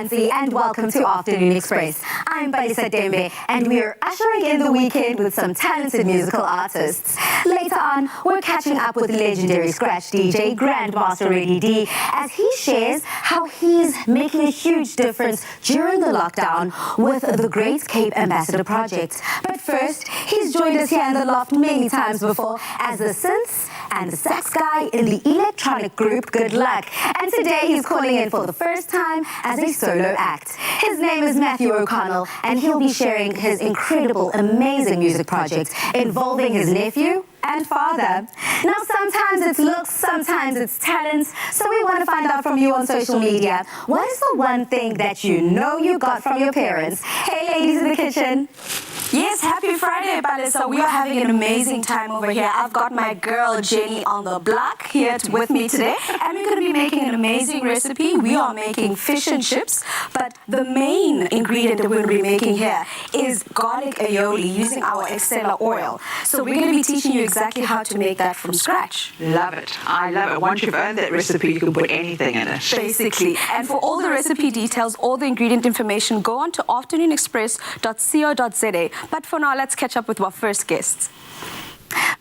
Mzansi and welcome to Afternoon Express. I'm Balisa Dembe and we're ushering in the weekend with some talented musical artists. Later on, we're catching up with legendary scratch DJ Grandmaster Reddy D as he shares how he's making a huge difference during the lockdown with the Great Cape Ambassador Project. But first, he's joined us here in the loft many times before as the synths and the sax guy in the electronic group Good Luck. And today he's calling in for the first time as a solo act. His name is Matthew O'Connell and he'll be sharing his incredible, amazing music project involving his nephew and father. Now, sometimes it's looks, sometimes it's talents. So we want to find out from you on social media, what is the one thing that you know you got from your parents? Hey, ladies in the kitchen. Yes, happy Friday, Balisa. We are having an amazing time over here. I've got my girl Jenny on the block here with me today, and we're going to be making an amazing recipe. We are making fish and chips, but the main ingredient that we're going to be making here is garlic aioli using our exceller oil. So we're going to be teaching you exactly how to make that from scratch. Love it. I love it. Once you've earned that recipe, you can put anything in it. Basically. And for all the recipe details, all the ingredient information, go on to afternoonexpress.co.za. But for now, let's catch up with our first guests.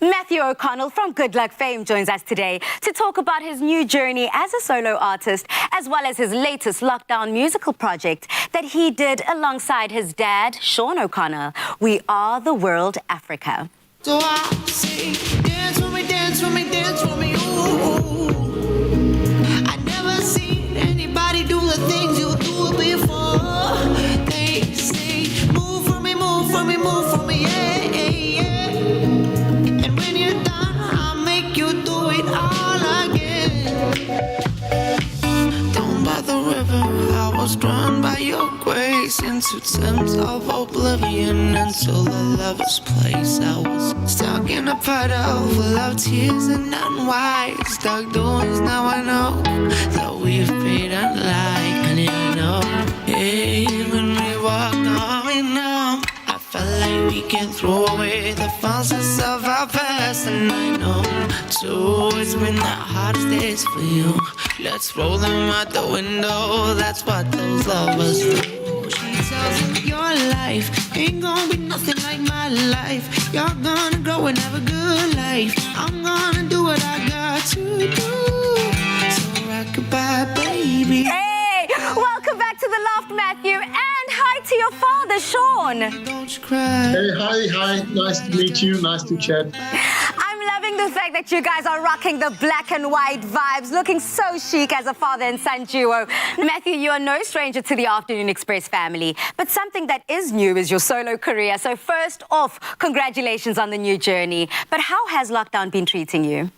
Matthew O'Connell from Good Luck fame joins us today to talk about his new journey as a solo artist, as well as his latest lockdown musical project that he did alongside his dad, Sean O'Connell. We Are the World, Africa. So I say, dance for me, dance for me, dance for me, ooh. I never seen anybody do the things you do before. They say, move for me, move for me, move for me, yeah, yeah, yeah. And when you're done, I'll make you do it all again. Down by the river, I was drawn by your grace into Thames of oblivion, until the lover's place. I was stuck in a puddle full of tears and unwise dark doors. Now I know that we've paid unlike, and I know, hey, when we walked on, we know I felt like we can throw away the falseness of our past, and I know too it's been the hardest days for you. Let's throw them out the window. That's what those lovers do. She tells me your life ain't gonna be nothing like my life. You're gonna grow and have a good life. I'm gonna do what I got to do. So rock goodbye, baby. Hey, welcome back to the loft, Matthew, and hi to your father, Sean. Don't you cry. Hey, hi. Nice to meet you. Nice to chat. I'm loving the fact that you guys are rocking the black and white vibes, looking so chic as a father and son duo. Matthew, you are no stranger to the Afternoon Express family, but something that is new is your solo career. So first off, congratulations on the new journey. But how has lockdown been treating you?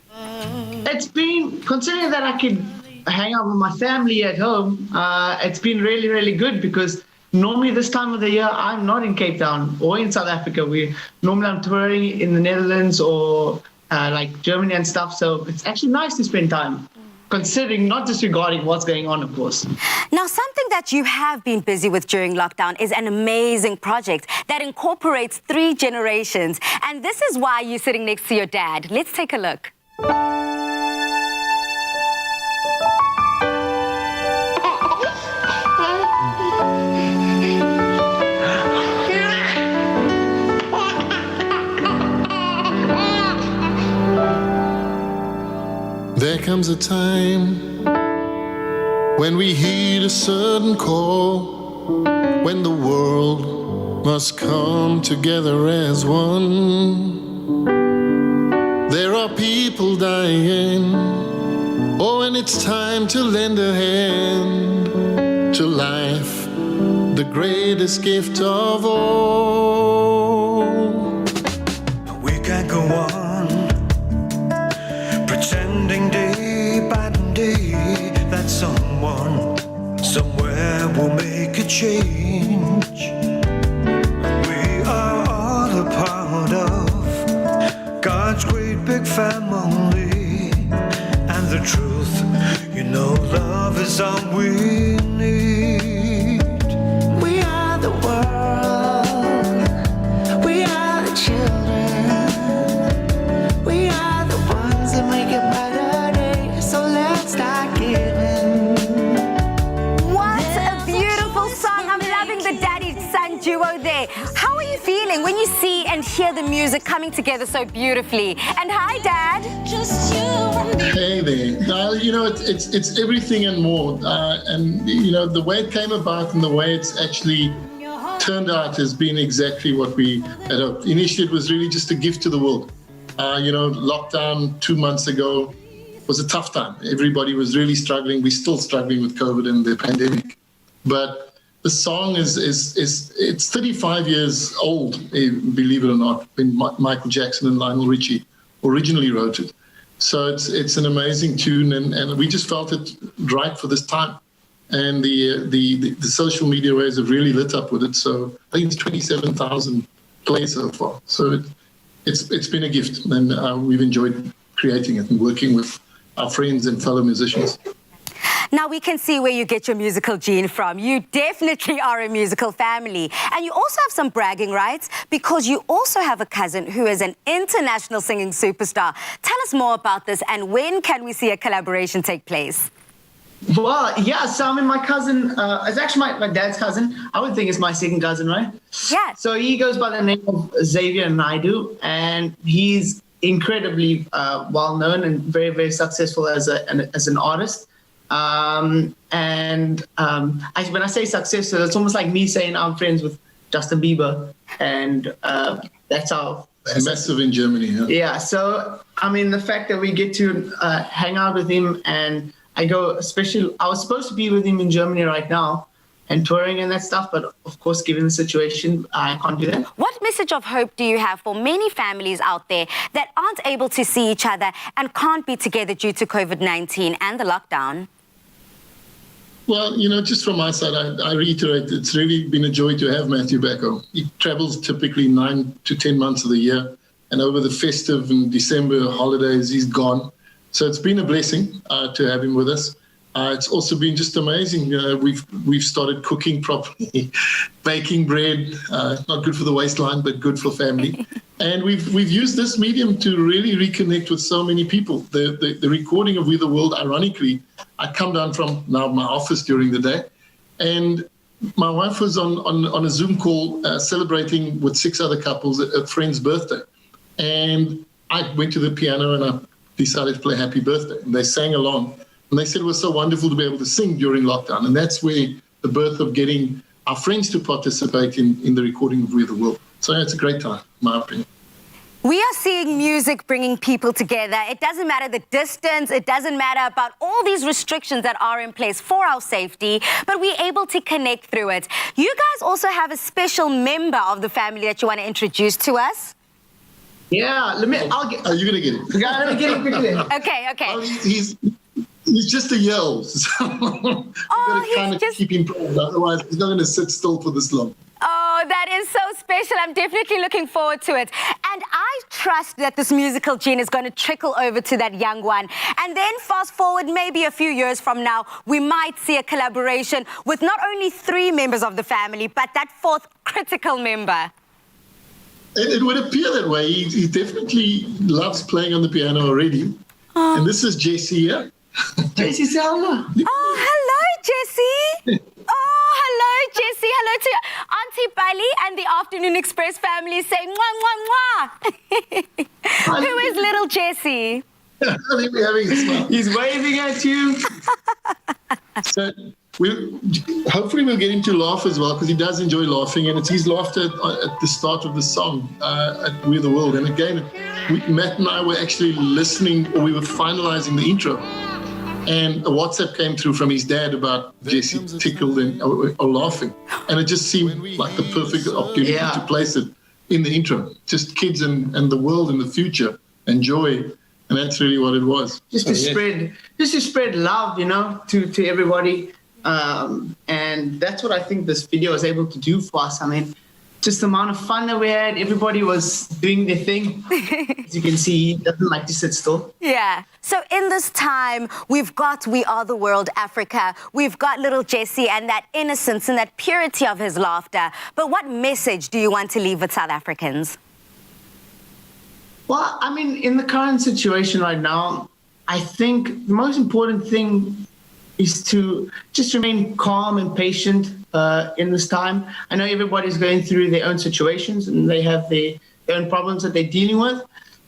It's been, considering that I could hang out with my family at home, it's been really, really good because normally this time of the year, I'm not in Cape Town or in South Africa. Normally I'm touring in the Netherlands or like Germany and stuff. So it's actually nice to spend time, considering, not disregarding what's going on, of course. Now, something that you have been busy with during lockdown is an amazing project that incorporates 3 generations. And this is why you're sitting next to your dad. Let's take a look. There comes a time when we heed a certain call, when the world must come together as one. There are people dying, oh, and it's time to lend a hand to life, the greatest gift of all. We can't go on pretending day by day that someone somewhere will make a change. We are all a part of God's great big family, and the truth, you know, love is all we need. We are the world. We are the children. We are the ones that make it better days. So let's start giving. What a beautiful duo there. How are you feeling when you see and hear the music coming together so beautifully? And hi, Dad. Hey there. You know, it's everything and more. And, you know, the way it came about and the way it's actually turned out has been exactly what we had hoped. Initially, it was really just a gift to the world. You know, lockdown 2 months ago was a tough time. Everybody was really struggling. We're still struggling with COVID and the pandemic. But the song it's 35 years old, believe it or not, when Michael Jackson and Lionel Richie originally wrote it. So it's an amazing tune, and we just felt it right for this time. And the social media waves have really lit up with it. So I think it's 27,000 plays so far. So it's been a gift, and we've enjoyed creating it and working with our friends and fellow musicians. Now we can see where you get your musical gene from. You definitely are a musical family. And you also have some bragging rights because you also have a cousin who is an international singing superstar. Tell us more about this, and when can we see a collaboration take place? Well, yeah, so I mean, my cousin, it's actually my dad's cousin. I would think it's my second cousin, right? Yeah. So he goes by the name of Xavier Naidu, and he's incredibly well-known and very, very successful as an artist. When I say successful, it's almost like me saying I'm friends with Justin Bieber, and that's how. Massive in Germany, yeah. Yeah, so I mean, the fact that we get to hang out with him, and I was supposed to be with him in Germany right now and touring and that stuff, but of course, given the situation, I can't do that. What message of hope do you have for many families out there that aren't able to see each other and can't be together due to COVID-19 and the lockdown? Well, you know, just from my side, I reiterate, it's really been a joy to have Matthew back home. He travels typically 9 to 10 months of the year, and over the festive and December holidays, he's gone. So it's been a blessing to have him with us. It's also been just amazing. We've started cooking properly, baking bread, not good for the waistline, but good for family. And we've used this medium to really reconnect with so many people. The recording of We the World, ironically, I come down from now my office during the day, and my wife was on a Zoom call celebrating with 6 other couples a friend's birthday. And I went to the piano and I decided to play Happy Birthday. And they sang along. And they said it was so wonderful to be able to sing during lockdown. And that's where the birth of getting our friends to participate in the recording of We the World. So it's a great time, in my opinion. We are seeing music bringing people together. It doesn't matter the distance. It doesn't matter about all these restrictions that are in place for our safety, but we're able to connect through it. You guys also have a special member of the family that you want to introduce to us? Yeah, Are you going to get it? Yeah, let me get it quickly. Okay. Well, he's just a year old, so you've got to kind of keep him proud. Otherwise, he's not going to sit still for this long. Oh, that is so special. I'm definitely looking forward to it. And I trust that this musical gene is going to trickle over to that young one. And then fast forward maybe a few years from now, we might see a collaboration with not only 3 members of the family, but that 4th critical member. It would appear that way. He definitely loves playing on the piano already. And this is Jesse here. Jesse Selma. Oh, hello, Jesse. Oh, hello, Jesse. Hello to Auntie Bali and the Afternoon Express family saying mwah, mwah, mwah. Who is little Jesse? I think we're having a smile. He's waving at you. So hopefully we'll get him to laugh as well, because he does enjoy laughing, and it's his laughter at the start of the song at We're the World. And again, Matt and I were actually listening, or we were finalizing the intro, and a WhatsApp came through from his dad about Jesse tickled or laughing, and it just seemed like the perfect opportunity to place it in the intro. Just kids and the world in the future and joy. And that's really what it was. Just to spread love, you know, to everybody. And that's what I think this video was able to do for us. I mean, just the amount of fun that we had. Everybody was doing their thing. As you can see, he doesn't like to sit still. Yeah. So in this time, we've got We Are the World Africa. We've got little Jesse and that innocence and that purity of his laughter. But what message do you want to leave with South Africans? Well, I mean, in the current situation right now, I think the most important thing is to just remain calm and patient in this time. I know everybody's going through their own situations and they have their own problems that they're dealing with.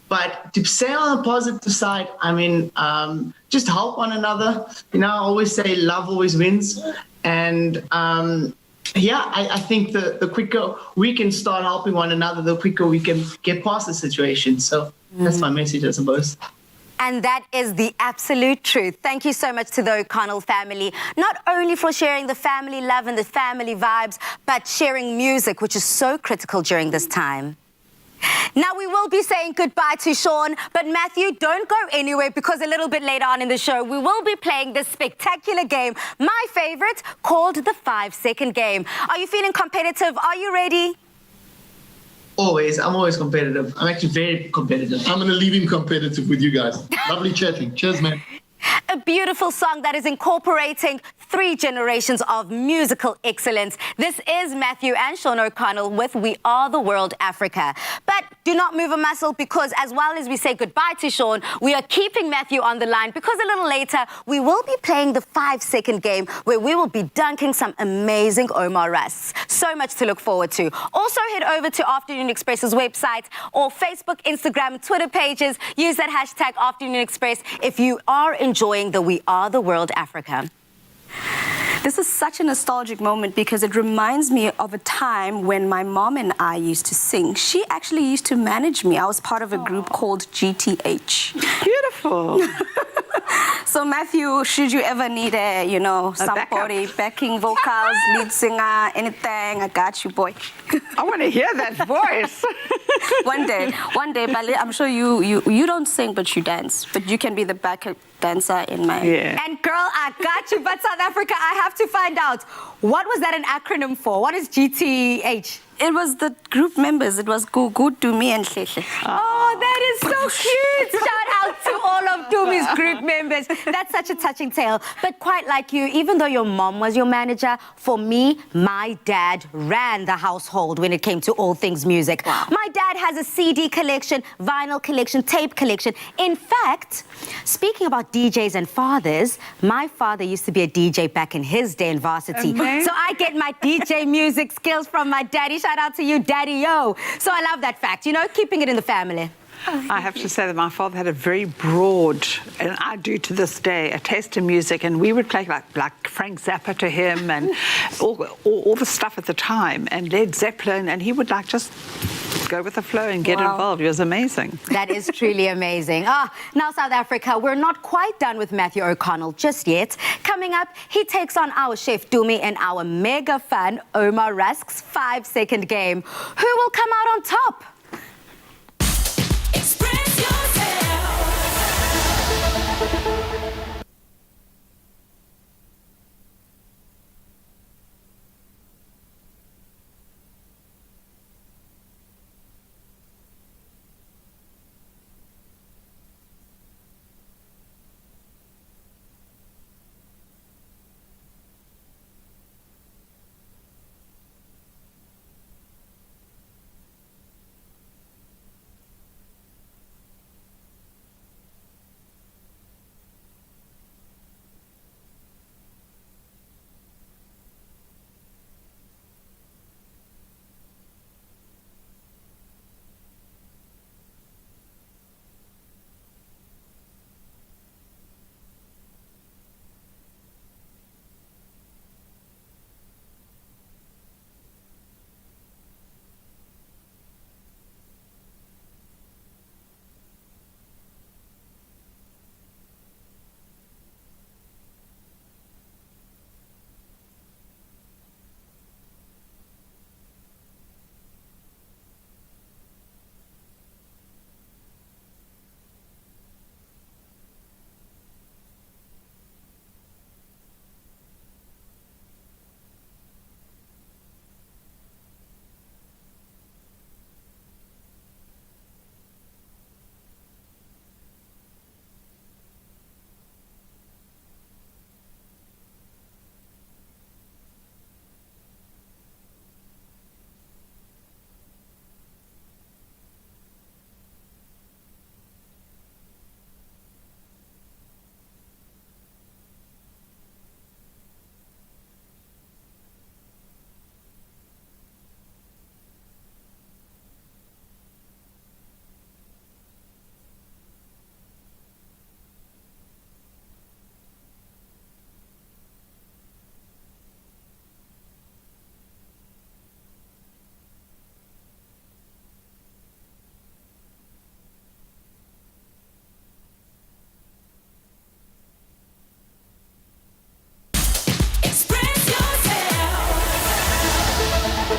But to say on the positive side, I mean, just help one another. You know, I always say love always wins. And I think the quicker we can start helping one another, the quicker we can get past the situation. So that's my message, I suppose. And that is the absolute truth. Thank you so much to the O'Connell family, not only for sharing the family love and the family vibes, but sharing music, which is so critical during this time. Now, we will be saying goodbye to Sean, but Matthew, don't go anywhere, because a little bit later on in the show, we will be playing this spectacular game, my favorite, called the 5-second game. Are you feeling competitive? Are you ready? Always. I'm always competitive. I'm actually very competitive. I'm going to leave him competitive with you guys. Lovely chatting. Cheers, man. A beautiful song that is incorporating 3 generations of musical excellence. This is Matthew and Sean O'Connell with We Are the World Africa. But do not move a muscle, because as well as we say goodbye to Sean, we are keeping Matthew on the line, because a little later we will be playing the 5-second game where we will be dunking some amazing Omar Rusts. So much to look forward to. Also head over to Afternoon Express's website or Facebook, Instagram, Twitter pages. Use that hashtag Afternoon Express if you are enjoying the We Are the World Africa. This is such a nostalgic moment because it reminds me of a time when my mom and I used to sing. She actually used to manage me. I was part of a group called GTH. Beautiful. So Matthew, should you ever need somebody, backing vocals, lead singer, anything, I got you, boy. I want to hear that voice. One day, Bale, I'm sure you don't sing, but you dance. But you can be the backup dancer in my... Yeah. And girl, I got you. But South Africa, I have to find out, what was that an acronym for? What is GTH? It was the group members. It was Go Good to Me and Hlele. Oh, that is so cute. Shout out to all of Dumi's group members. That's such a touching tale. But quite like you, even though your mom was your manager, for me, my dad ran the household when it came to all things music. Wow. My dad has a CD collection, vinyl collection, tape collection. In fact, speaking about DJs and fathers, my father used to be a DJ back in his day in varsity. Amazing. So I get my DJ music skills from my daddy. Shout out to you, Daddy-O. So I love that fact, keeping it in the family. I have to say that my father had a very broad, and I do to this day, a taste in music, and we would play like Frank Zappa to him and all the stuff at the time, and Led Zeppelin, and he would just go with the flow and get involved. It was amazing. That is truly amazing. Now South Africa, we're not quite done with Matthew O'Connell just yet. Coming up, he takes on our chef Dumi in our mega fun Omar Rusts 5-second game. Who will come out on top? Express yourself.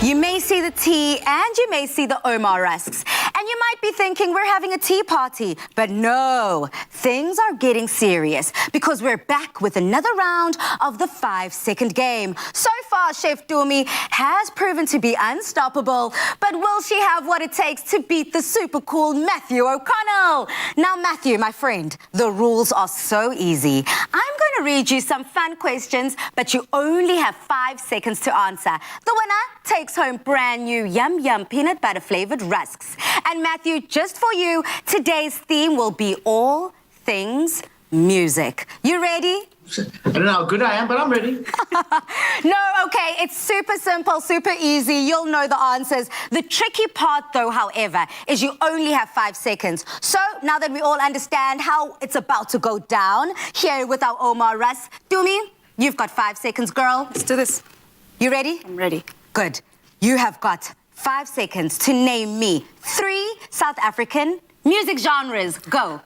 You may see the tea and you may see the Omar rusks. And you might be thinking we're having a tea party. But no, things are getting serious because we're back with another round of the 5-second game. So far, Chef Dumi has proven to be unstoppable. But will she have what it takes to beat the super cool Matthew O'Connell? Now, Matthew, my friend, the rules are so easy. I'm going to read you some fun questions, but you only have 5 seconds to answer. The winner takes home brand new Yum Yum peanut butter flavored rusks. And Matthew, just for you, today's theme will be all things music. You ready? I don't know how good I am, but I'm ready. No, okay, it's super simple, super easy. You'll know the answers. The tricky part, though, however, is you only have 5 seconds. So now that we all understand how it's about to go down here with our Omar Russ, Dumi, you've got 5 seconds, girl. Let's do this. You ready? I'm ready. Good. You have got 5 seconds to name me 3 South African music genres. Go.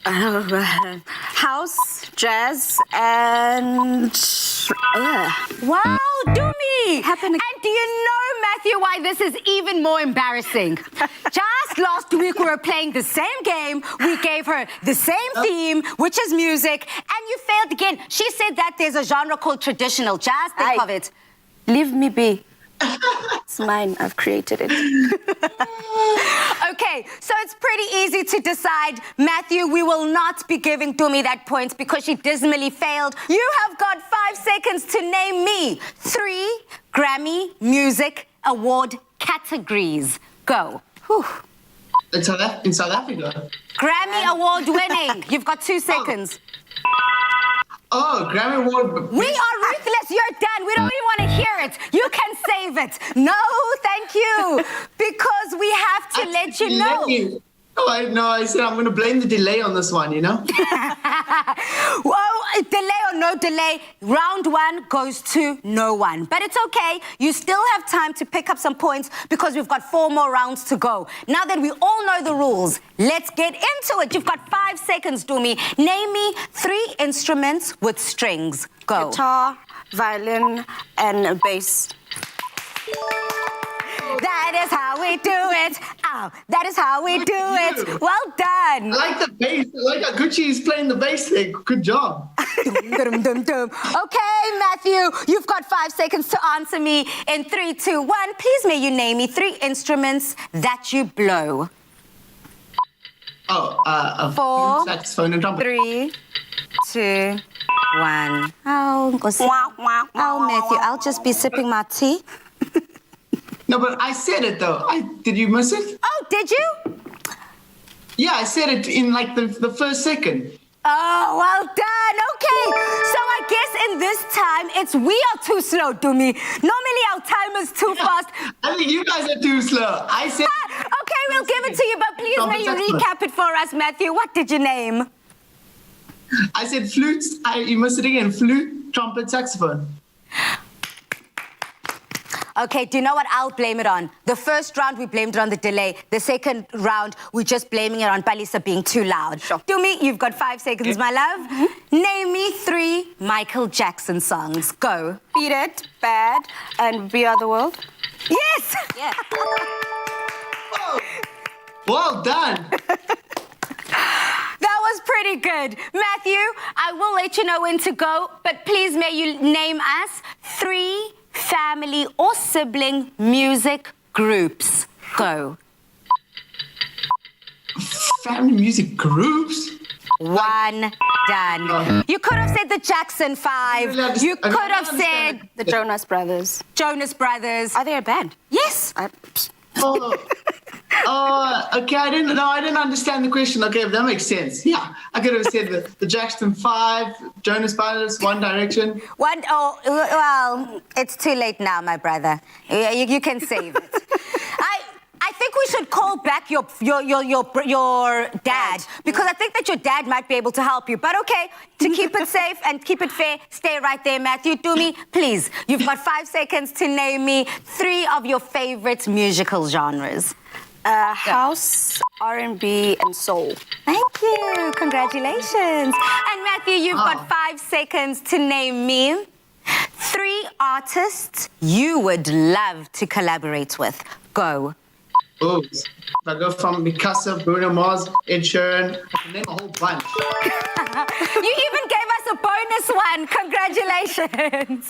House, jazz, and... Wow, Dumi! Happened And do you know, Matthew, why this is even more embarrassing? Just last week, we were playing the same game. We gave her the same theme, which is music, and you failed again. She said that there's a genre called traditional. Just think of it. Leave me be. It's mine. I've created it. Okay, so it's pretty easy to decide. Matthew, we will not be giving Dumi that point because she dismally failed. You have got 5 seconds to name me 3 Grammy Music Award categories. Go. Whew. In South Africa? Grammy Award winning. You've got 2 seconds. Oh, Grammy Award. We are ruthless. You're done. We don't even want to hear it. You can save it. No, thank you. Because we have to let you know. I said I'm going to blame the delay on this one, you know? Well, delay or no delay, round 1 goes to no one. But it's okay. You still have time to pick up some points because we've got 4 more rounds to go. Now that we all know the rules, let's get into it. You've got 5 seconds, Dumi. Name me 3 instruments with strings. Go. Guitar, violin, and bass. That is how we do it. Oh, that is how we do it. Well done. I like the bass. I like how Gucci is playing the bass there. Good job. Dum, dum, dum. Okay, Matthew, you've got 5 seconds to answer me in 3, 2, 1. Please may you name me 3 instruments that you blow. Oh, 4, saxophone and trumpet. 3, 2, 1. Oh, Matthew, I'll just be sipping my tea. No, but I said it though. Did you miss it? Oh, did you? Yeah, I said it in like the first second. Oh, well done. Okay. So I guess in this time, it's we are too slow, Dumi. Normally our timer's too fast. I think you guys are too slow. I said... Okay, we'll give it to you, but please may you recap it for us, Matthew. What did you name? I said flutes. You missed it again. Flute, trumpet, saxophone. Okay, do you know what I'll blame it on? The first round, we blamed it on the delay. The second round, we're just blaming it on Palisa being too loud. Sure. Dumi, you've got 5 seconds, my love. Name me 3 Michael Jackson songs. Go. Beat It, Bad, and We Are the World. Yes! Yeah. Whoa. Well done. That was pretty good. Matthew, I will let you know when to go, but please may you name us 3 family or sibling music groups. Go. Family music groups? 1 done. You could have said the Jackson 5. You could have said The Jonas Brothers. Jonas Brothers. Are they a band? Yes. Okay, I didn't understand the question. Okay, that makes sense. Yeah, I could have said the Jackson 5, Jonas Brothers, One Direction. Well, it's too late now, my brother. You can save it. I think we should call back your dad because I think that your dad might be able to help you. But okay, to keep it safe and keep it fair, stay right there, Matthew. Dumi, please. You've got 5 seconds to name me 3 of your favorite musical genres. House, R&B, and soul. Thank you. Congratulations. And Matthew, you've got 5 seconds to name me 3 artists you would love to collaborate with. Go. Oh, if I go from Picasso, Bruno Mars, Ed Sheeran, I can name a whole bunch. You even gave us a bonus one. Congratulations.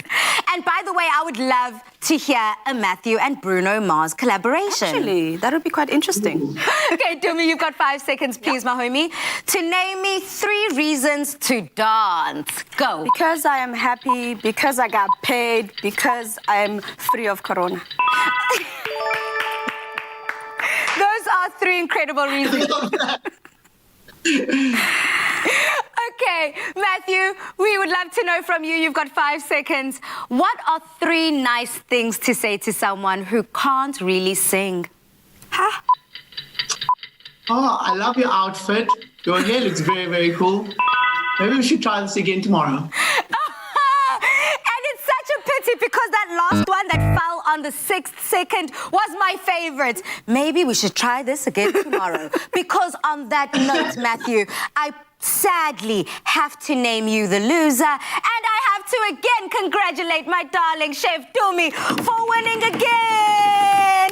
And by the way, I would love to hear a Matthew and Bruno Mars collaboration. Actually, that would be quite interesting. Okay, Dumi, you've got 5 seconds, please, my homie, to name me 3 reasons to dance. Go. Because I am happy, because I got paid, because I'm free of corona. Those are 3 incredible reasons. Okay, Matthew, we would love to know from you. You've got 5 seconds. What are 3 nice things to say to someone who can't really sing? Huh? Oh, I love your outfit. Your hair looks very, very cool. Maybe we should try this again tomorrow. And it's such a pity because that last one that fell on the 6th second was my favorite. Maybe we should try this again tomorrow. Because on that note, Matthew, I sadly have to name you the loser. And I have to again congratulate my darling Chef Dumi for winning again.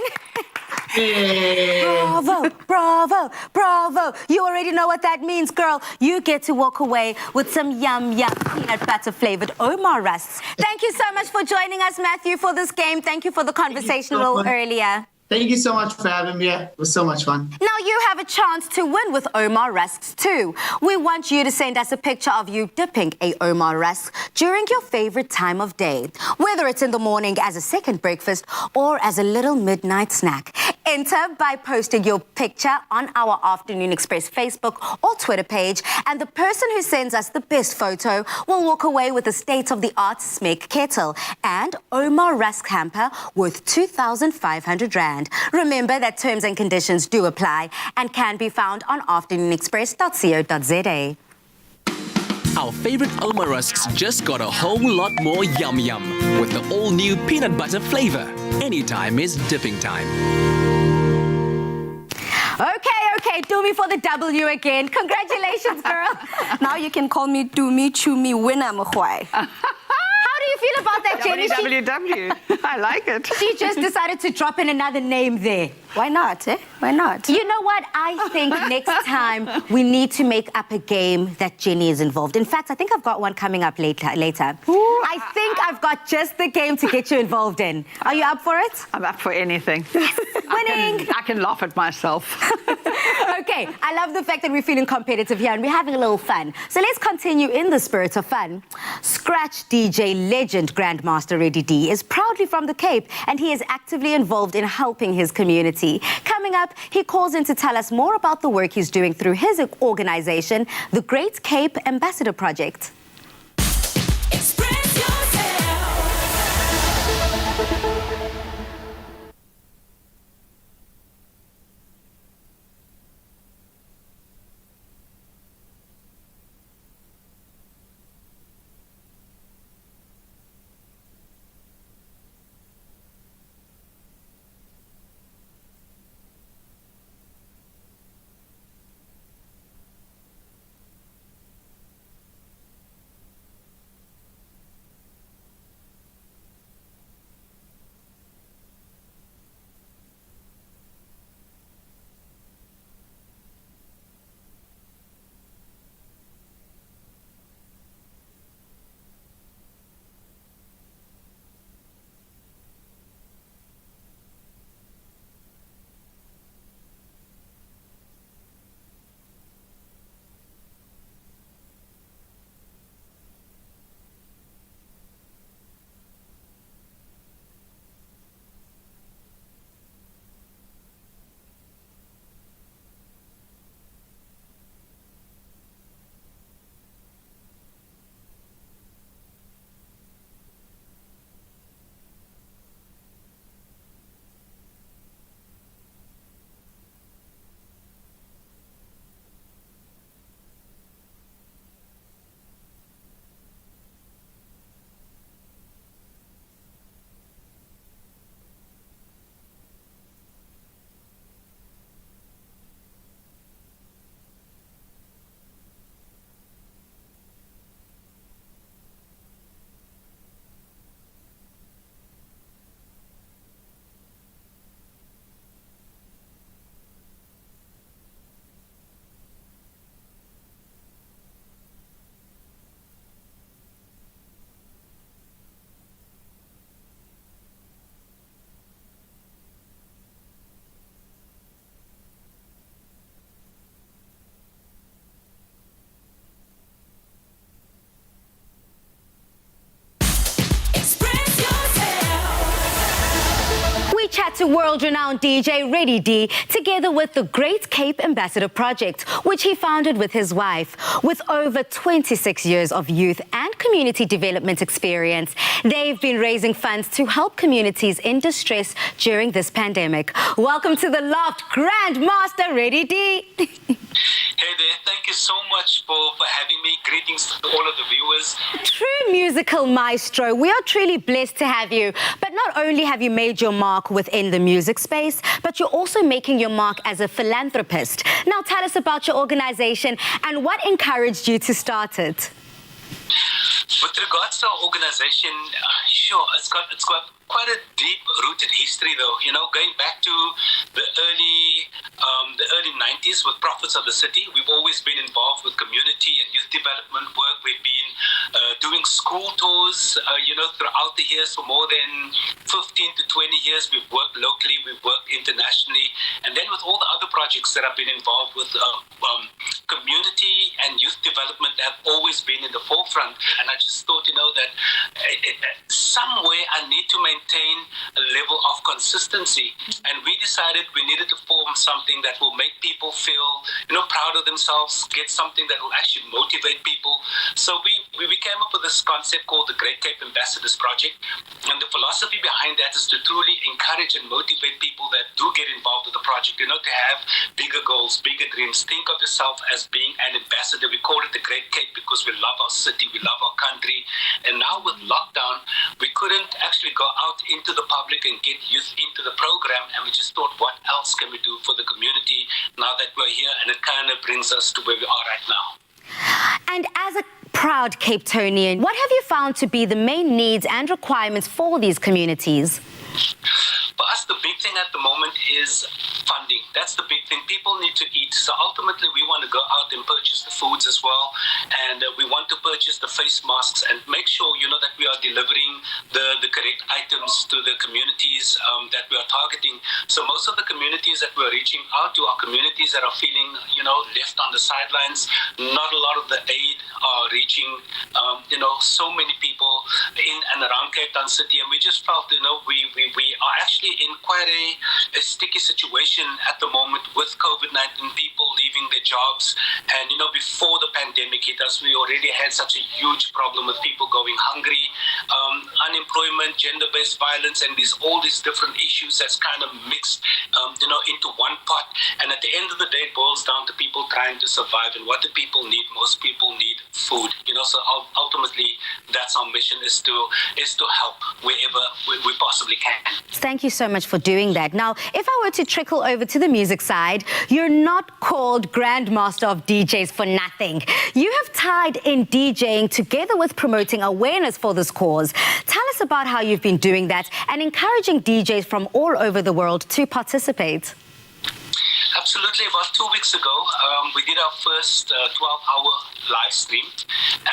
Yeah. Bravo, bravo, bravo. You already know what that means, girl. You get to walk away with some yum, yum peanut butter flavored Omar rusks. Thank you so much for joining us, Matthew, for this game. Thank you for the conversation a little earlier. Thank you so much for having me. It was so much fun. Now you have a chance to win with Omar rusks too. We want you to send us a picture of you dipping a Omar rusk during your favorite time of day, whether it's in the morning as a second breakfast or as a little midnight snack. Enter by posting your picture on our Afternoon Express Facebook or Twitter page, and the person who sends us the best photo will walk away with a state-of-the-art Smek kettle and Omar rusk hamper worth 2,500 Rand. Remember that terms and conditions do apply and can be found on afternoonexpress.co.za. Our favorite Omar rusks just got a whole lot more yum yum with the all-new peanut butter flavor. Anytime is dipping time. Okay, Dumi for the W again. Congratulations, girl. Now you can call me Dumi Chumi Winner Mkhwai. How do you feel about that, Jenny? WWW. I like it. She just decided to drop in another name there. Why not, eh? Why not? You know what? I think next time we need to make up a game that Jenny is involved. In fact, I think I've got one coming up later. I think I've got just the game to get you involved in. Are you up for it? I'm up for anything. Winning. I can laugh at myself. Okay, I love the fact that we're feeling competitive here and we're having a little fun. So let's continue in the spirit of fun. Scratch DJ legend Grandmaster Reddy D is proudly from the Cape and he is actively involved in helping his community. Coming up, he calls in to tell us more about the work he's doing through his organization, the Great Cape Ambassador Project. Express yourself. chat to world-renowned DJ Reddy D together with the Great Cape Ambassador Project, which he founded with his wife. With over 26 years of youth and community development experience, they've been raising funds to help communities in distress during this pandemic. Welcome to the Loft, Grandmaster Reddy D. Hey there, thank you so much for having me. Greetings to all of the viewers. True musical maestro, we are truly blessed to have you. But not only have you made your mark within the music space, but you're also making your mark as a philanthropist. Now tell us about your organization and what encouraged you to start it. With regards to our organization, sure, it's got quite a deep-rooted history, though. You know, going back to the early 90s with Prophets of the City, we've always been involved with community and youth development work. We've been doing school tours, throughout the years for more than 15 to 20 years. We've worked locally, we've worked internationally, and then with all the other projects that I've been involved with, community and youth development have always been in the forefront. And I just thought, that somewhere I need to maintain a level of consistency. And we decided we needed to form something that will make people feel, proud of themselves, get something that will actually motivate people. So we came up with this concept called the Great Cape Ambassadors Project. And the philosophy behind that is to truly encourage and motivate people that do get involved with the project, to have bigger goals, bigger dreams. Think of yourself as being an ambassador. We call it the Great Cape because we love our city, we love our country. And now with lockdown, we couldn't actually go out into the public and get youth into the program. And we just thought, what else can we do for the community now that we're here? And it kind of brings us to where we are right now. And as a proud Cape Townian, what have you found to be the main needs and requirements for these communities? For us, the big thing at the moment is funding. That's the big thing. People need to eat. So ultimately, we want to go out and purchase the foods as well. And we want to purchase the face masks and make sure, that we are delivering the correct items to the communities that we are targeting. So most of the communities that we're reaching out to are communities that are feeling, left on the sidelines. Not a lot of the aid are reaching, so many people in and around Cape Town City. And we just felt, we are actually in quite a sticky situation at the moment with COVID-19, people leaving their jobs. And, before the pandemic hit us, we already had such a huge problem with people going hungry, unemployment, gender-based violence, and all these different issues that's kind of mixed, into one pot. And at the end of the day, it boils down to people trying to survive. And what do people need? Most people need food, so ultimately that's our mission, is to help wherever we possibly can. Thank you so much for doing that. Now, if I were to trickle over to the music side, you're not called Grandmaster of DJs for nothing. You have tied in DJing together with promoting awareness for this cause. Tell us about how you've been doing that and encouraging DJs from all over the world to participate. Absolutely. About 2 weeks ago, we did our first 12-hour live stream.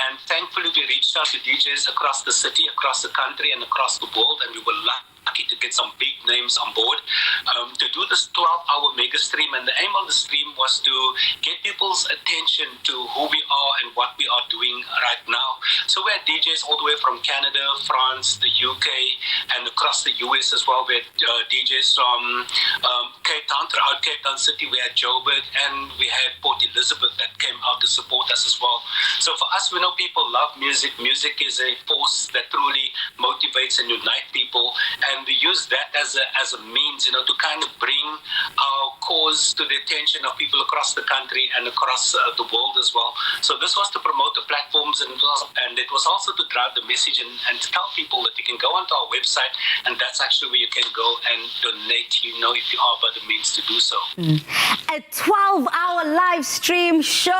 And thankfully, we reached out to DJs across the city, across the country, and across the world. And we were lucky to get some big names on board to do this 12-hour mega stream. And the aim of the stream was to get people's attention to who we are and what we are doing right now. So we had DJs all the way from Canada, France, the UK, and across the US as well. We had DJs from Cape Town, throughout Cape Town City. We had Joburg, and we had Port Elizabeth that came out to support us as well. So for us, we know people love music. Music is a force that truly motivates and unites people. And we use that as a means, to kind of bring our cause to the attention of people across the country and across the world as well. So this was to promote the platforms, and it was also to drive the message and to tell people that you can go onto our website, and that's actually where you can go and donate, if you are by the means to do so. A 12-hour live stream, sure.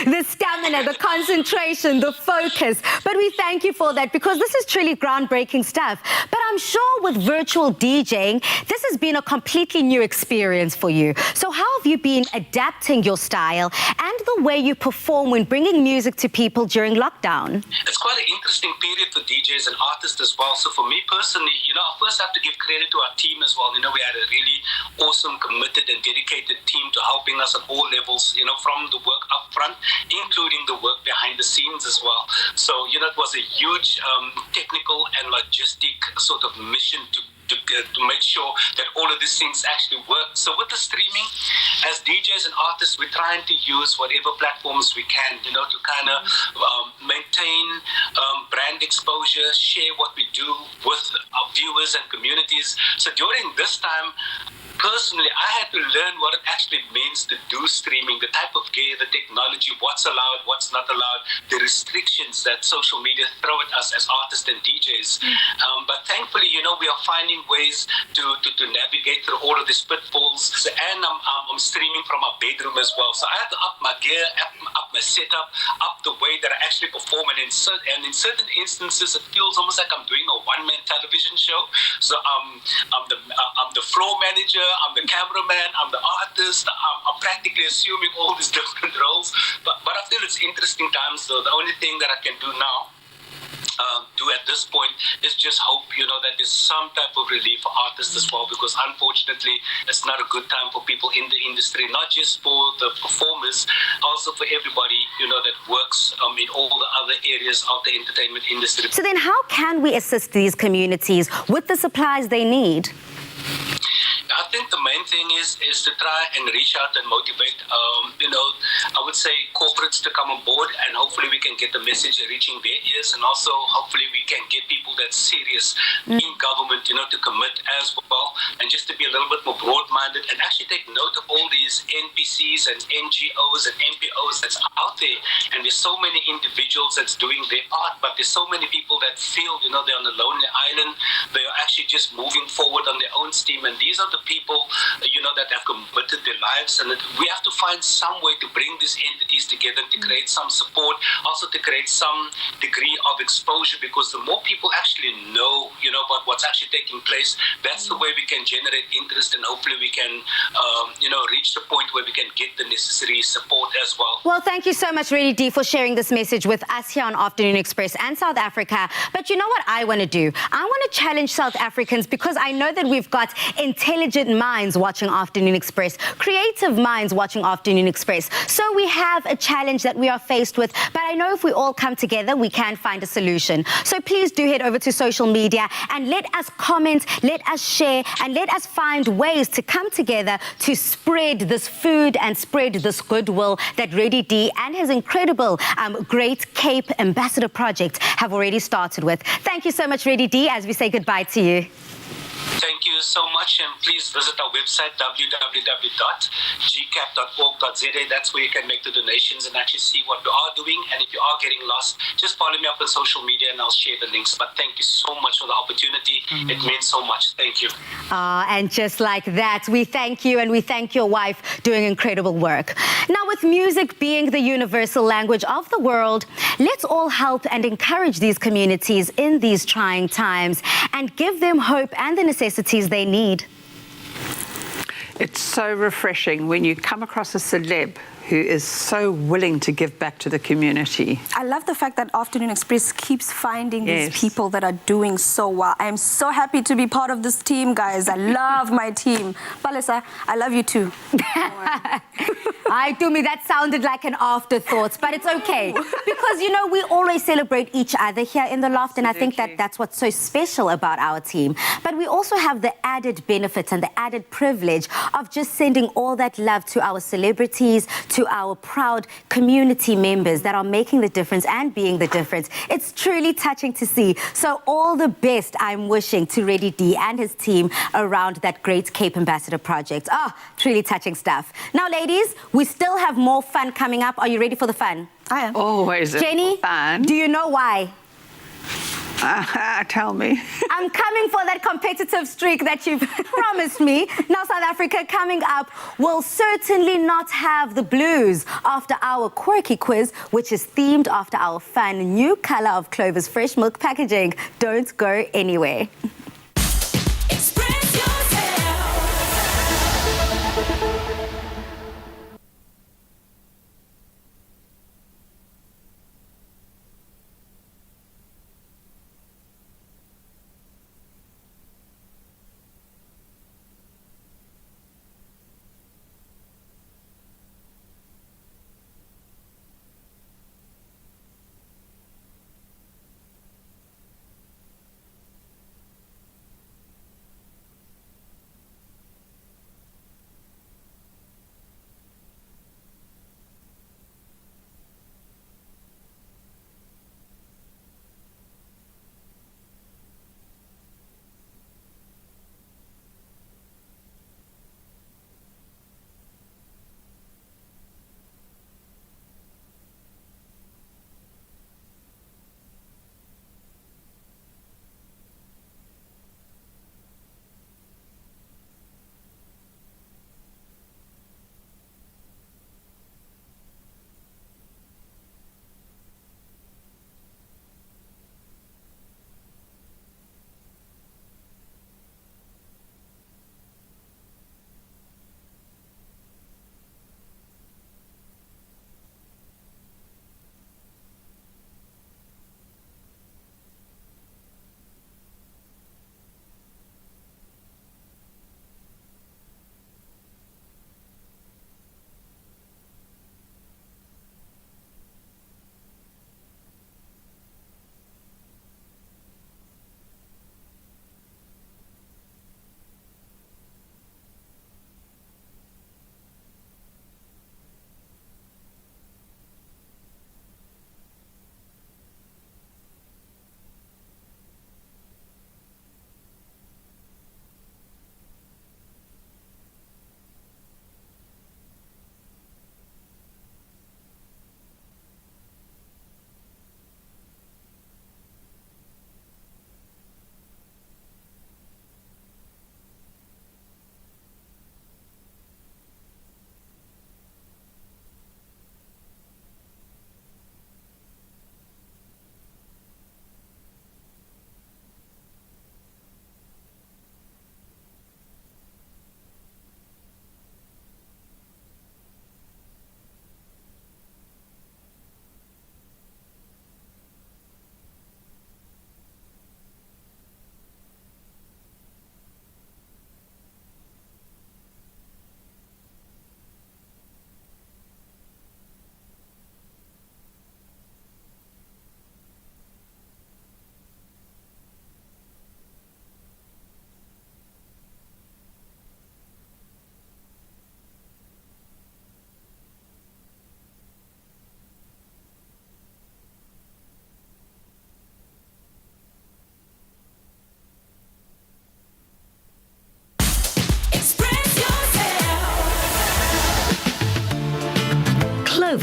The stamina, the concentration, the focus. But we thank you for that because this is truly groundbreaking stuff. But I'm sure with virtual DJing, this has been a completely new experience for you. So how have you been adapting your style and the way you perform when bringing music to people during lockdown? It's quite an interesting period for DJs and artists as well. So for me personally, I first have to give credit to our team as well. We had a really awesome, committed and dedicated team to helping us at all levels, from the work up front, including the work behind the scenes as well. So, it was a huge technical and logistic sort of mission to to make sure that all of these things actually work. So with the streaming, as DJs and artists, we're trying to use whatever platforms we can, to kind of maintain brand exposure, share what we do with our viewers and communities. So during this time, personally, I had to learn what it actually means to do streaming, the type of gear, the technology, what's allowed, what's not allowed, the restrictions that social media throw at us as artists and DJs. But thankfully, we are finding ways to navigate through all of these pitfalls. And I'm streaming from my bedroom as well. So I had to up my gear, up my setup, up the way that I actually perform. And in certain instances, it feels almost like I'm doing a one-man television show. So I'm the floor manager, I'm the cameraman, I'm the artist, I'm practically assuming all these different roles. But I feel it's interesting times, so the only thing that I can do now, at this point, is just hope, that there's some type of relief for artists as well, because unfortunately, it's not a good time for people in the industry, not just for the performers, also for everybody, that works in all the other areas of the entertainment industry. So then how can we assist these communities with the supplies they need? I think the main thing is to try and reach out and motivate, I would say corporates to come on board, and hopefully we can get the message reaching their ears, and also hopefully we can get people that's serious in government, to commit as well, and just to be a little bit more broad-minded and actually take note of all these NPCs and NGOs and NPOs that's out there. And there's so many individuals that's doing their part, but there's so many people that feel, they're on a lonely island. They are actually just moving forward on their own steam, and these are the people, that have committed their lives, and we have to find some way to bring these entities together to create some support, also to create some degree of exposure, because the more people actually know, about what's actually taking place, that's the way we can generate interest, and hopefully we can, reach the point where we can get the necessary support as well. Well, thank you so much, Reddy D, for sharing this message with us here on Afternoon Express and South Africa. But you know what I want to do? I want to challenge South Africans, because I know that we've got intelligent minds watching Afternoon Express, creative minds watching Afternoon Express. So we have a challenge that we are faced with, but I know if we all come together, we can find a solution. So please do head over to social media and let us comment, let us share, and let us find ways to come together to spread this food and spread this goodwill that Reddy D and his incredible Great Cape Ambassador Project have already started with. Thank you so much, Reddy D, as we say goodbye to you. Thank you so much, and please visit our website, www.gcap.org.za. That's where you can make the donations and actually see what we are doing. And if you are getting lost, just follow me up on social media and I'll share the links. But thank you so much for the opportunity. It means so much. Thank you. And just like that, we thank you, and we thank your wife doing incredible work. Now, with music being the universal language of the world, let's all help and encourage these communities in these trying times and give them hope and the necessities they need. It's so refreshing when you come across a celeb who is so willing to give back to the community. I love the fact that Afternoon Express keeps finding Yes. these people that are doing so well. I am so happy to be part of this team, guys. I love my team. Palesa, I love you too. To me, that sounded like an afterthought, but it's okay. Because, we always celebrate each other here in the Loft, and I think that that's what's so special about our team. But we also have the added benefits and the added privilege of just sending all that love to our celebrities, to our proud community members that are making the difference and being the difference. It's truly touching to see. So all the best I'm wishing to Reddy D and his team around that Great Cape Ambassador Project. Truly touching stuff. Now, ladies, we still have more fun coming up. Are you ready for the fun? I am. Always Jenny, fun. do you know why? Tell me. I'm coming for that competitive streak that you've promised me. Now, South Africa coming up will certainly not have the blues after our quirky quiz, which is themed after our fun new color of Clover's fresh milk packaging. Don't go anywhere. Express yourself.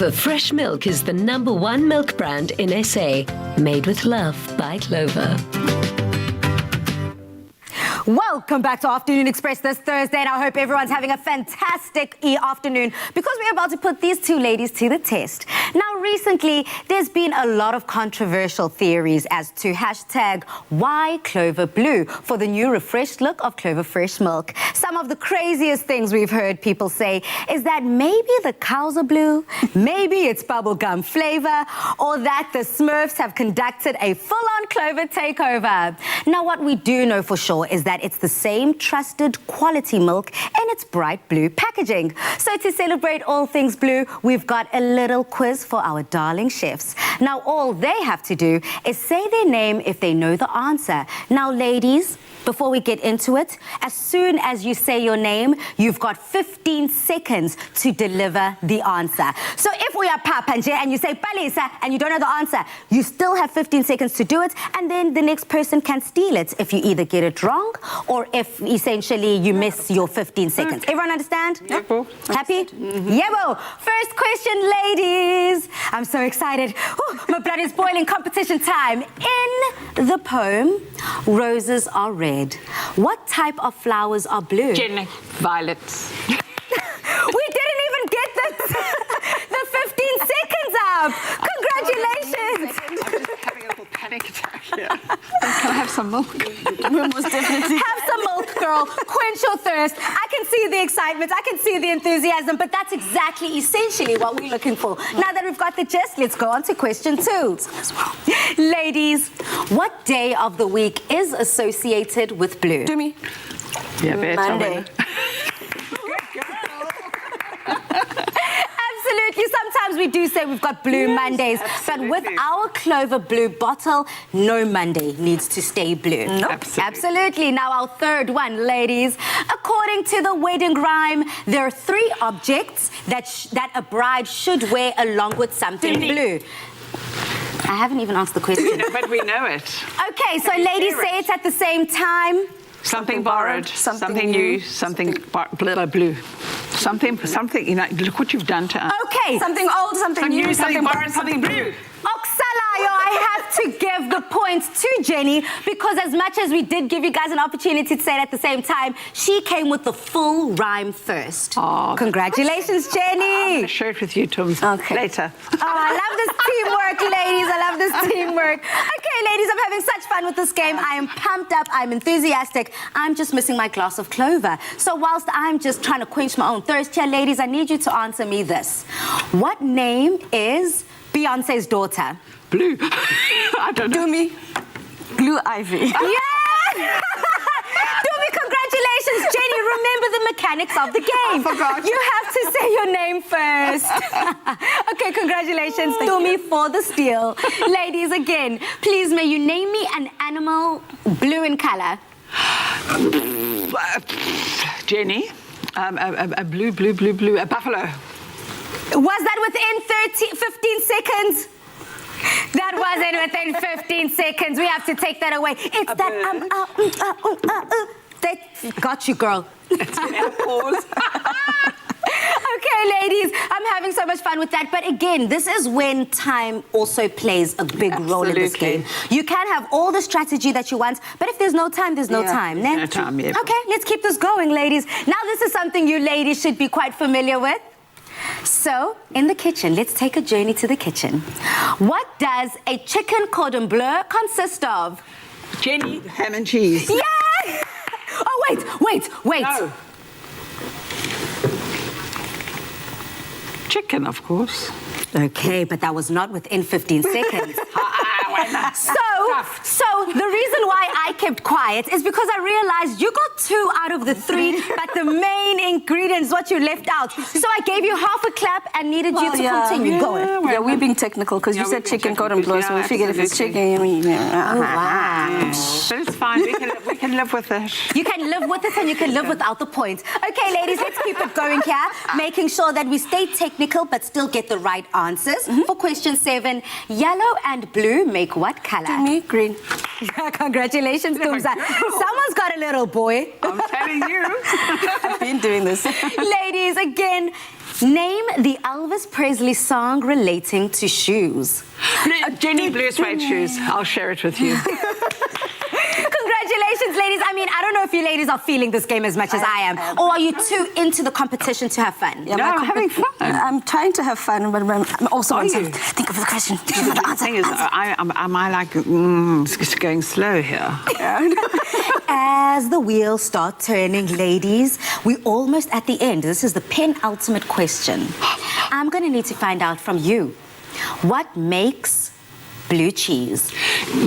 Clover Fresh Milk is the #1 milk brand in SA. Made with love by Clover. Welcome back to Afternoon Express this Thursday, and I hope everyone's having a fantastic afternoon because we're about to put these two ladies to the test. Now, recently, there's been a lot of controversial theories as to #why Clover Blue for the new refreshed look of Clover Fresh Milk. Some of the craziest things we've heard people say is that maybe the cows are blue, maybe it's bubblegum flavor, or that the Smurfs have conducted a full-on Clover takeover. Now, what we do know for sure is that it's the same trusted quality milk in its bright blue packaging. So to celebrate all things blue, we've got a little quiz for our darling chefs. Now, all they have to do is say their name if they know the answer. Now, ladies, before we get into it, as soon as you say your name, you've got 15 seconds to deliver the answer. So if we are Papanje and you say Palisa and you don't know the answer, you still have 15 seconds to do it, and then the next person can steal it if you either get it wrong or if essentially you miss your 15 seconds. Everyone understand? Yep. Happy? Yebo. First question, ladies. I'm so excited. Ooh, my blood is boiling. Competition time. In the poem, roses are red. What type of flowers are blue? Jenny, violets. We didn't even get the 15 seconds up. Congratulations. I'm just having a little panic attack here. Can I have some milk? Most definitely. Have some milk, girl. Quench your thirst. I can see the excitement. I can see the enthusiasm, but that's exactly, essentially what we're looking for. Now that we've got the gist, let's go on to question 2. Ladies, what day of the week is associated with blue? Do me. Yeah, Monday. Absolutely. Sometimes we do say we've got blue Mondays, but with our Clover Blue bottle, no Monday needs to stay blue. Nope. Absolutely. Now, our third one, ladies. According to the wedding rhyme, there are 3 objects that a bride should wear along with something blue. I haven't even asked the question. But we know it. Okay, so ladies, say it at the same time. Something borrowed, something new, something blue. Something, you know, look what you've done to us. Okay. Something old, something new, something borrowed, something blue. Oksalayo, I have to give the points to Jenny because as much as we did give you guys an opportunity to say it at the same time, she came with the full rhyme first. Oh, congratulations, Jenny. I'm going to share it with you, Tums, later. Oh, I love this teamwork, ladies. I love this teamwork. Okay, ladies, I'm having such fun with this game. I am pumped up. I'm enthusiastic. I'm just missing my glass of Clover. So whilst I'm just trying to quench my own thirst here, ladies, I need you to answer me this. What name is Beyonce's daughter? Blue. I don't know. Do me. Blue Ivy. Yes! Do me, congratulations, Jenny. Remember the mechanics of the game. I forgot. You have to say your name first. Okay, congratulations, Tumi, for the steal. Ladies, again, please may you name me an animal blue in color. Jenny, a blue, a buffalo. Was that within 15 seconds? That wasn't within 15 seconds. We have to take that away. It's that got you, girl. Pause. Okay, ladies, I'm having so much fun with that. But again, this is when time also plays a big role in this game. You can have all the strategy that you want, but if there's no time, there's no time. No time, yeah. Okay, let's keep this going, ladies. Now, this is something you ladies should be quite familiar with. So, in the kitchen, let's take a journey to the kitchen. What does a chicken cordon bleu consist of? Jenny, ham and cheese. Yeah! Oh, wait. No. Chicken, of course. Okay, but that was not within 15 seconds. So the reason why I kept quiet is because I realized you got 2 out of the 3, but the main ingredients, what you left out. So I gave you half a clap and needed you to continue going. Yeah, we're being technical because you said chicken cordon bleu, so we figured if it's chicken, Wow. But it's fine. We can live with it. You can live with it and you can live without the point. Okay, ladies, let's keep it going here, making sure that we stay technical but still get the right answers. For question 7, yellow and blue make what color? To me, green. Congratulations, Tumza. Someone's got a little boy. I'm telling you. I've been doing doing this. Ladies, again, name the Elvis Presley song relating to shoes. Jenny Blue suede shoes. I'll share it with you. Congratulations, ladies. I mean, I don't know if you ladies are feeling this game as much as I am. Or are you too into the competition to have fun? Yeah, No, I'm having fun. I'm trying to have fun, but I'm also Are want to you? think of the question. The thing is, am I like going slow here? As the wheels start turning, ladies, we're almost at the end. This is the penultimate question. I'm going to need to find out from you, what makes blue cheese?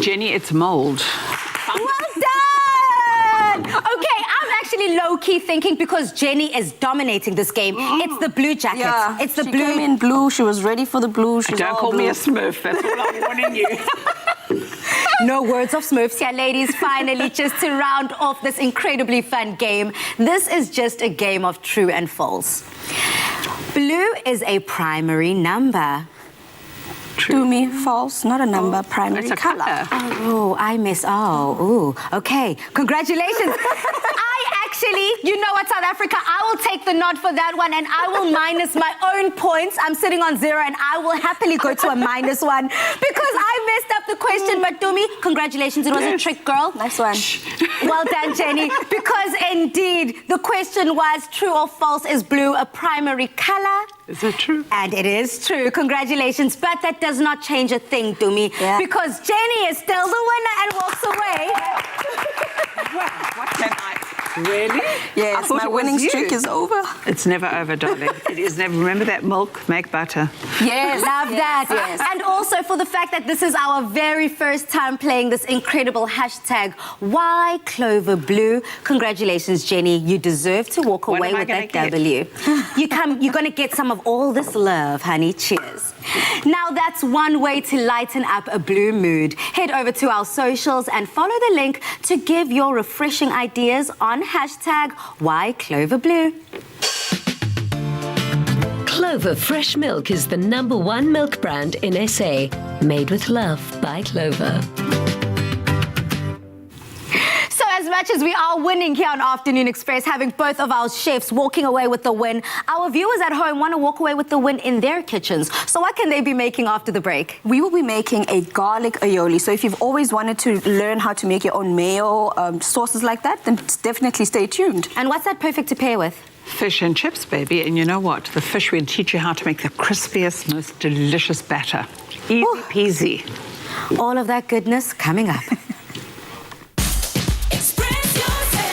Jenny, it's mold. Well done! Okay, I'm actually low-key thinking because Jenny is dominating this game. It's the blue jacket. Yeah, It's the she blue. came in blue. She was ready for the blue. She's Don't all call me blue. a smurf. That's all I'm warning you. No words of Smurfs here, ladies. Finally, just to round off this incredibly fun game, this is just a game of true and false. Blue is a primary number. To me, false, not a number, primary It's a color. Oh, I miss. Oh, ooh. Okay. Congratulations. You know what, South Africa? I will take the nod for that one and I will minus my own points. I'm sitting on 0 and I will happily go to a -1 because I messed up the question. But Dumi, congratulations. It was a trick, girl. Nice one. Well done, Jenny. Because indeed, the question was true or false, is blue a primary color? Is it true? And it is true. Congratulations. But that does not change a thing, Dumi, because Jenny is still the winner and walks away. What can I... Really? Yes, my winning streak is over. It's never over, darling. It is never. Remember that milk, make butter. Yes, love that. Yes. And also for the fact that this is our very first time playing this incredible hashtag, Why Clover Blue. Congratulations, Jenny. You deserve to walk What away am I with that gonna W. You're going to get some of all this love, honey. Cheers. Now that's one way to lighten up a blue mood. Head over to our socials and follow the link to give your refreshing ideas on hashtag Why Clover Blue. Clover Fresh Milk is the #1 milk brand in SA. Made with love by Clover. So as much as we are winning here on Afternoon Express, having both of our chefs walking away with the win, our viewers at home want to walk away with the win in their kitchens. So what can they be making after the break? We will be making a garlic aioli. So if you've always wanted to learn how to make your own mayo, sauces like that, then definitely stay tuned. And what's that perfect to pair with? Fish and chips, baby. And you know what? The fish will teach you how to make the crispiest, most delicious batter. Easy peasy. All of that goodness coming up. Express yourself.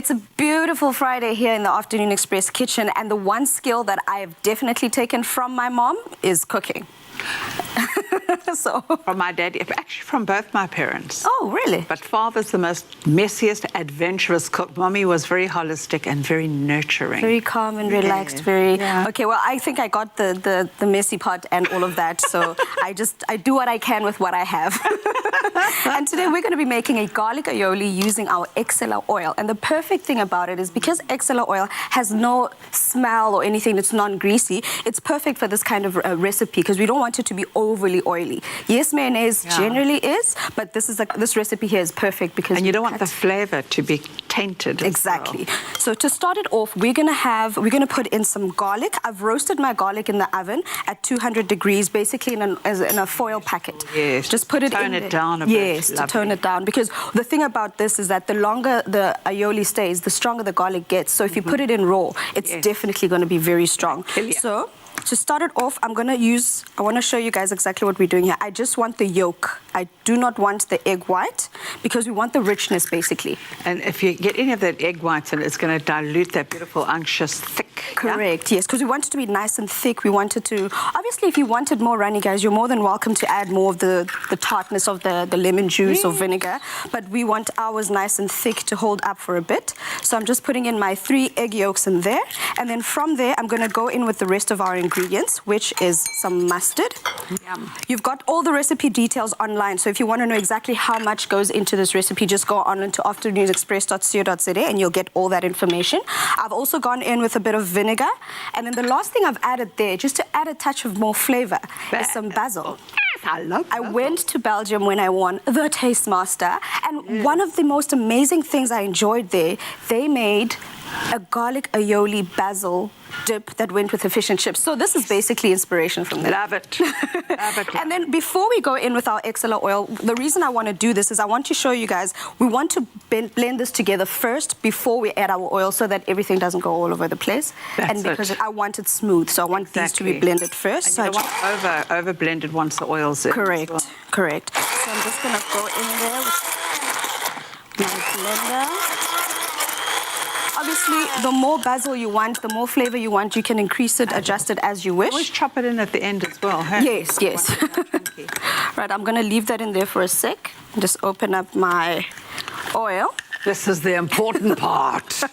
It's a beautiful Friday here in the Afternoon Express kitchen, and the one skill that I have definitely taken from my mom is cooking. So from my daddy, actually from both my parents. Oh, really? But father's the most messiest, adventurous cook. Mommy was very holistic and very nurturing. Very calm and relaxed. Very okay. Well, I think I got the messy part and all of that. So I do what I can with what I have. And today we're going to be making a garlic aioli using our exhala oil. And the perfect thing about it is because exhala oil has no smell or anything, it's non-greasy, it's perfect for this kind of recipe because we don't want it to be overly oily. Yes, mayonnaise generally is, but this recipe here is perfect because you don't want the flavor to be tainted. Exactly. So to start it off, we're gonna put in some garlic. I've roasted my garlic in the oven at 200 degrees, basically in a foil packet. Yes. Just put it in. Tone it down a bit. Yes, to tone it down, because the thing about this is that the longer the aioli stays, the stronger the garlic gets. So if you put it in raw, it's definitely going to be very strong. So to start it off, I want to show you guys exactly what we're doing here. I just want the yolk. I do not want the egg white because we want the richness, basically. And if you get any of that egg whites in it, it's going to dilute that beautiful, unctuous, thick. Correct, yes, because we want it to be nice and thick. We want it to, obviously, if you want it more runny, guys, you're more than welcome to add more of the tartness of the lemon juice or vinegar. But we want ours nice and thick to hold up for a bit. So I'm just putting in my 3 egg yolks in there. And then from there, I'm going to go in with the rest of our ingredients, which is some mustard. Yum. You've got all the recipe details online, so if you want to know exactly how much goes into this recipe, just go on into afternoonsexpress.co.za and you'll get all that information. I've also gone in with a bit of vinegar, and then the last thing I've added there, just to add a touch of more flavor, is some basil. I went to Belgium when I won the Taste Master, and one of the most amazing things I enjoyed there, they made a garlic aioli basil dip that went with the fish and chips. So this is basically inspiration from there. Love it. Love it. And then before we go in with our exhala oil, the reason I want to do this is I want to show you guys, we want to blend this together first before we add our oil so that everything doesn't go all over the place. That's because I want it smooth, so I want these to be blended first. And so you don't want over blended once the oil's in. Correct, correct. So I'm just going to go in there with my blender. Obviously, the more basil you want, the more flavor you want, you can increase it, adjust it as you wish. Always chop it in at the end as well, huh? Yes, yes. Right, I'm going to leave that in there for a sec. Just open up my oil. This is the important part.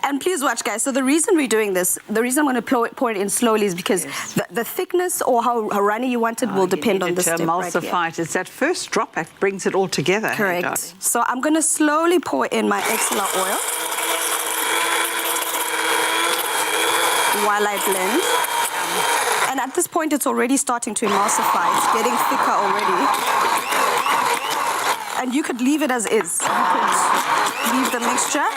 And please watch, guys. So the reason we're doing this, the reason I'm going to pour it in slowly is because the thickness or how runny you want it will depend on this step right here. Emulsify it. It's that first drop that brings it all together. Correct. So I'm going to slowly pour in my exhala oil while I blend. And at this point, it's already starting to emulsify. It's getting thicker already. And you could leave it as is. You could leave the mixture.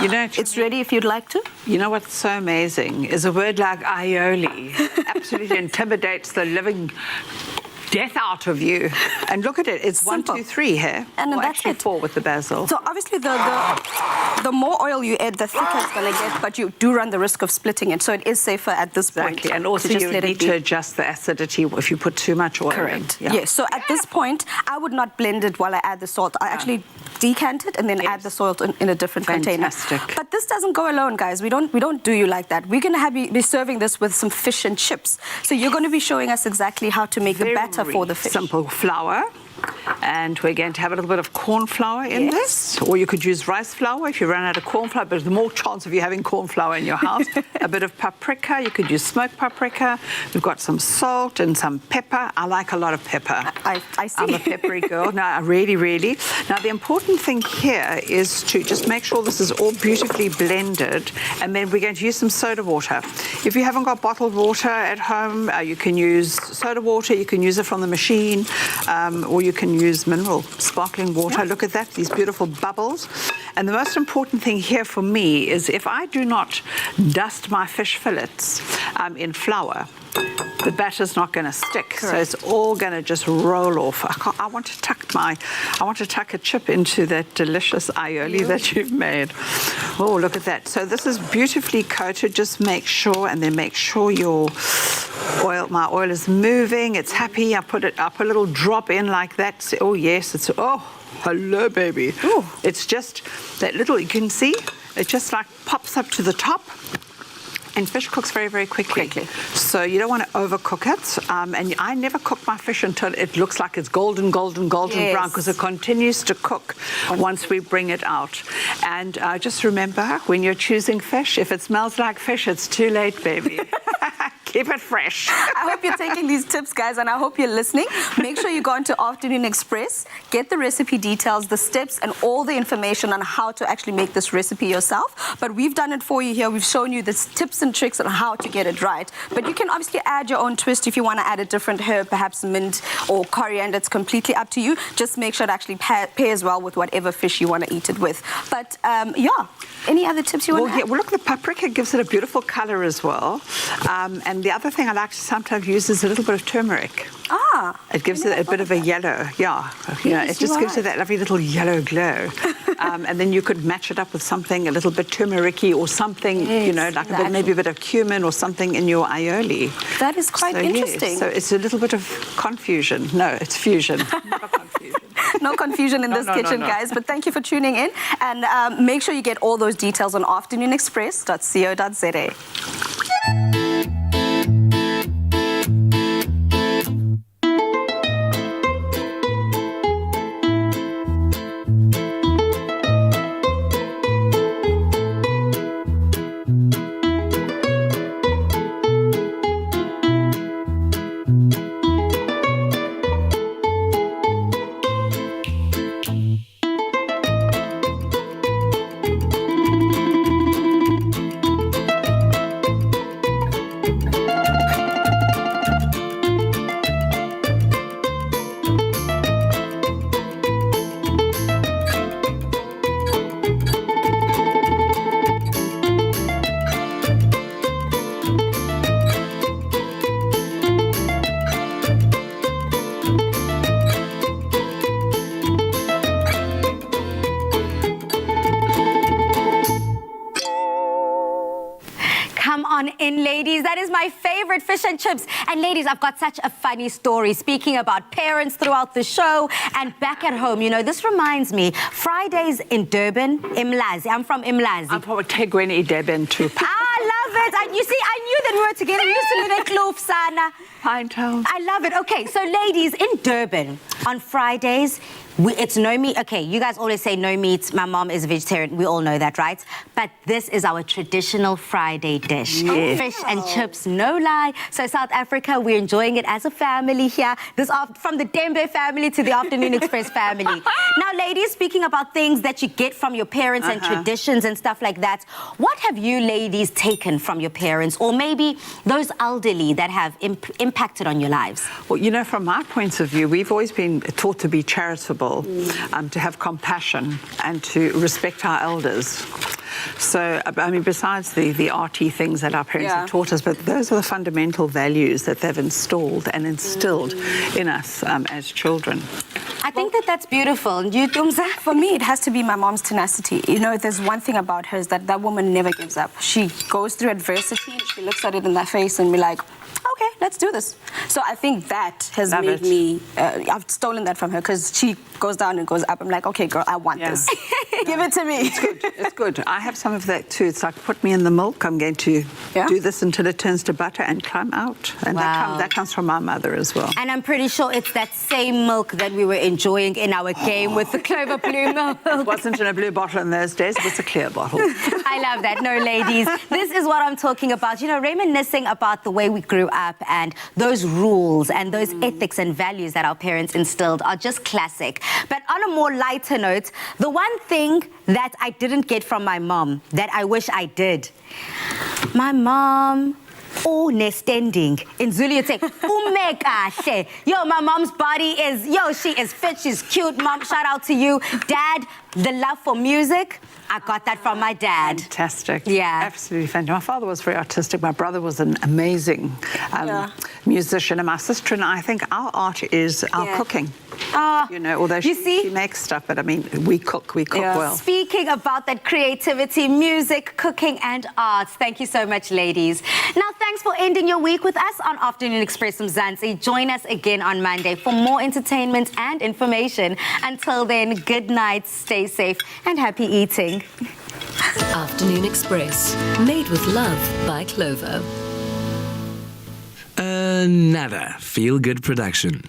You know, it's ready if you'd like to. You know what's so amazing is a word like aioli absolutely intimidates the living death out of you. And look at it, it's simple. 1, 2, 3 here. And then that's actually it. 4 with the basil. So obviously the more oil you add, the thicker it's going to get, but you do run the risk of splitting it. So it is safer at this point. And also you need to adjust the acidity if you put too much oil. Correct. In. Yes. So at this point, I would not blend it while I add the salt. I actually decant it and then add the salt in a different container. But this doesn't go alone, guys. We don't do you like that. We're going to be serving this with some fish and chips. So you're going to be showing us exactly how to make the batter for the fish. Simple flour. And we're going to have a little bit of corn flour in this, or you could use rice flour if you run out of corn flour, but there's more chance of you having corn flour in your house. A bit of paprika, you could use smoked paprika. We've got some salt and some pepper. I like a lot of pepper. I see. I'm a peppery girl. No, I really, really. Now, the important thing here is to just make sure this is all beautifully blended, and then we're going to use some soda water. If you haven't got bottled water at home, you can use soda water, you can use it from the machine, or you can use mineral sparkling water. Look at that, these beautiful bubbles. And the most important thing here for me is if I do not dust my fish fillets in flour, the batter's not going to stick. Correct. So it's all going to just roll off. I want to tuck a chip into that delicious aioli that you've made. Oh, look at that. So this is beautifully coated. Just make sure, and then make sure your my oil is moving. It's happy. I put a little drop in like that. Oh yes, it's hello, baby. Ooh. It's just that little, you can see, it just like pops up to the top. And fish cooks very, very quickly. So you don't want to overcook it. And I never cook my fish until it looks like it's golden brown, because it continues to cook once we bring it out. And just remember, when you're choosing fish, if it smells like fish, it's too late, baby. Keep it fresh. I hope you're taking these tips, guys, and I hope you're listening. Make sure you go into Afternoon Express, get the recipe details, the steps, and all the information on how to actually make this recipe yourself. But we've done it for you here. We've shown you the tips and tricks on how to get it right. But you can obviously add your own twist if you want to add a different herb, perhaps mint or coriander. It's completely up to you. Just make sure it actually pairs well with whatever fish you want to eat it with. But yeah, any other tips you want to add? Well, look, the paprika gives it a beautiful color as well. And the other thing I like to sometimes use is a little bit of turmeric. It gives it a bit of a yellow, it just gives it that lovely little yellow glow. And then you could match it up with something a little bit turmeric-y or something, like maybe a bit of cumin or something in your aioli. That is quite interesting. Yes. So it's a little bit of confusion. No, it's fusion, never confusion. No confusion in this kitchen, guys. But thank you for tuning in. And make sure you get all those details on afternoonexpress.co.za. Come on in, ladies. That is my favorite, fish and chips. And ladies, I've got such a funny story speaking about parents throughout the show and back at home. This reminds me, Fridays in Durban, Imlazi. I'm from Imlazi. I'm from Tegweni, Durban too. I love it. You see, I knew that we were together. We used to live at Kloof-sana. Pinetown. I love it. Okay, so ladies, in Durban, on Fridays, it's no meat. Okay, you guys always say no meat. My mom is a vegetarian. We all know that, right? But this is our traditional Friday dish. Yes. Fish and chips, no lie. So South Africa, we're enjoying it as a family here. From the Dembe family to the Afternoon Express family. Now, ladies, speaking about things that you get from your parents and traditions and stuff like that, what have you ladies taken from your parents, or maybe those elderly that have impacted on your lives? Well, from my point of view, we've always been taught to be charitable, to have compassion and to respect our elders. So, I mean, besides the arty things that our parents have taught us, but those are the fundamental values that they've installed and instilled in us as children. I think that's beautiful. And you, Tumza? For me, it has to be my mom's tenacity. There's one thing about her is that woman never gives up. She goes through adversity and she looks at it in the face and be like, okay, let's do this. So I think that has made me, I've stolen that from her, because she goes down and goes up. I'm like, okay, girl, I want this. Give it to me. It's good. It's good. I have some of that too. It's like, put me in the milk. I'm going to do this until it turns to butter and climb out. And that comes from my mother as well. And I'm pretty sure it's that same milk that we were enjoying in our game with the Clover Blue milk. It wasn't in a blue bottle in those days. It was a clear bottle. I love that. No, ladies, this is what I'm talking about. Reminiscing about the way we grew up and those rules and those ethics and values that our parents instilled are just classic. But on a more lighter note, the one thing that I didn't get from my mom that I wish I did. My mom, nestending. In Zulu, you'd say, my mom's body is, she is fit, she's cute. Mom, shout out to you. Dad, The love for music, I got that from my dad. Fantastic. Yeah. Absolutely fantastic. My father was very artistic. My brother was an amazing musician. And my sister and I think our art is our cooking. You know, although she makes stuff, but I mean, we cook well. Speaking about that creativity, music, cooking, and arts, thank you so much, ladies. Now, thanks for ending your week with us on Afternoon Express from Mzansi. Join us again on Monday for more entertainment and information. Until then, good night, stay safe, and happy eating. Afternoon Express, made with love by Clover. Another feel-good production.